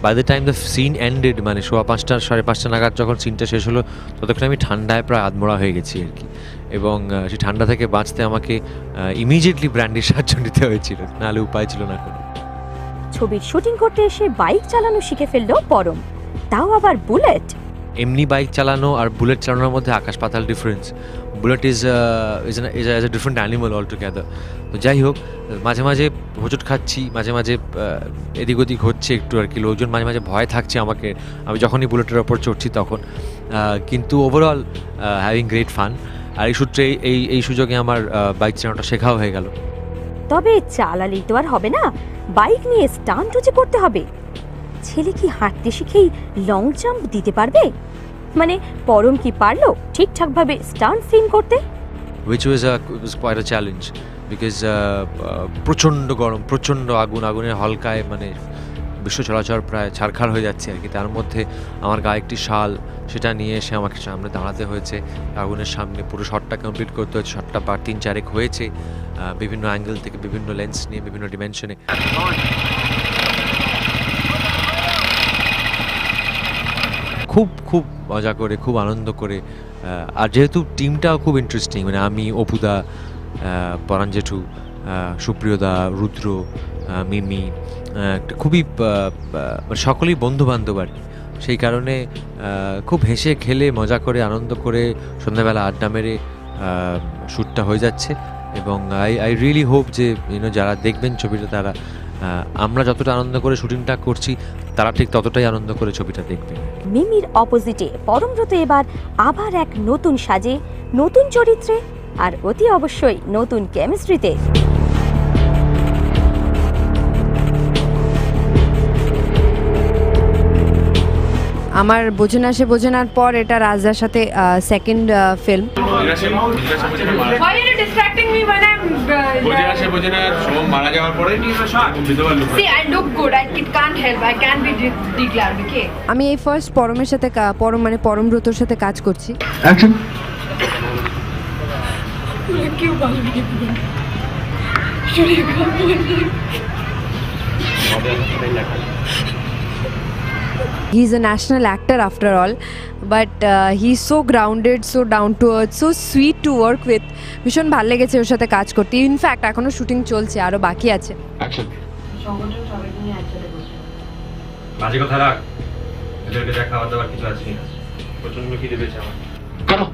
By the time the scene ended, মানে 5:15 5:30 নাগাদ যখন সিনটা শেষ হলো, ততক্ষণ আমি ঠান্ডায় প্রায় আধমরা হয়ে গেছি আর কি। এবং সেই ঠান্ডা থেকে বাঁচতে আমাকে ইমিডিয়েটলি ব্র্যান্ডির সাহায্য নিতে হয়েছিল, নাহলে উপায় ছিল না কোনো। ছবির শুটিং করতে এসে বাইক চালানো শিখে ফেললো পরম, তাও আবার বুলেট। এমনি বাইক চালানো আর বুলেট চালানোর মধ্যে আকাশ পাতাল difference. Bullet is a different animal all together. তো যাই হোক, মাঝে মাঝে হোঁচট খাচ্ছি, মাঝে মাঝে এদিক ওদিক হচ্ছে একটু আর কি, লোকজন মাঝে মাঝে ভয় থাকছে আমাকে আমি যখনই বুলেটের ওপর চড়ছি তখন, কিন্তু ওভারঅল হ্যাভিং গ্রেট ফান। আর এই সূত্রে এই সুযোগে আমার বাইক চালানোটা শেখাও হয়ে গেল। তবে চালালেই তো আর হবে না, বাইক নিয়ে স্টান্টও যে করতে হবে। ছেলে কি হাঁটতে শিখেই লং জাম্প দিতে পারবে? মানে পরম কি পারলো ঠিকঠাকভাবে স্টান্ট সিন করতে? which was quite a challenge because প্রচণ্ড গরম, প্রচণ্ড আগুনের হলকায় মানে বিশ্ব চলাচল প্রায় ছারখার হয়ে যাচ্ছে আর কি। তার মধ্যে আমার গায়ে একটি শাল, সেটা নিয়ে এসে আমাকে সামনে দাঁড়াতে হয়েছে আগুনের সামনে, পুরো শটটা কমপ্লিট করতে হয়েছে। শটটা 3-4 হয়েছে বিভিন্ন অ্যাঙ্গেল থেকে, বিভিন্ন লেন্স নিয়ে, বিভিন্ন ডিমেনশনে। খুব খুব মজা করে, খুব আনন্দ করে, আর যেহেতু টিমটাও খুব ইন্টারেস্টিং, মানে আমি, অপুদা, পরাণ জেঠু, সুপ্রিয়দা, রুদ্র, মিমি, খুবই মানে সকলেই বন্ধুবান্ধব আর কি। সেই কারণে খুব হেসে খেলে মজা করে আনন্দ করে সন্ধ্যাবেলা আড্ডা মেরে শ্যুটটা হয়ে যাচ্ছে। এবং আই রিয়েলি হোপ যে যারা দেখবেন ছবিটা, তারা আমরা যতটা আনন্দ করে শুটিংটা করছি, তারা ঠিক ততটাই আনন্দ করে ছবিটা দেখবে। মিমির অপোজিটে পরমব্রত এবার আবার এক নতুন সাজে, নতুন চরিত্রে, আর অতি অবশ্যই নতুন কেমিস্ট্রিতে। আমার বোঝে না সে বোঝে নার পর এটা রাজদার সাথে second film. Why are you distracting me when I'm মারা যাওয়ার পরে See, I look good. It can't help. I can't be declared, okay? আমি এই ফার্স্ট পরমের সাথে মানে পরমব্রতর সাথে কাজ করছি। অ্যাকশন। क्यों बाल में He is a national actor after all, but he's so grounded, so down to earth, so sweet to work with. ভীষণ ভালো লেগেছে ওর সাথে কাজ করতে। ইনফ্যাক্ট এখনো শুটিং চলছে, আরো বাকি আছে। অ্যাকশন। সংগঠন সবাইকে নিয়ে একসাথে বসে বাজে কথা রাখ, এদেরকে দেখা খাওয়া দাওয়ার কিছু আছে না, প্রচন্ড খিদে পেয়েছে আমার। করো।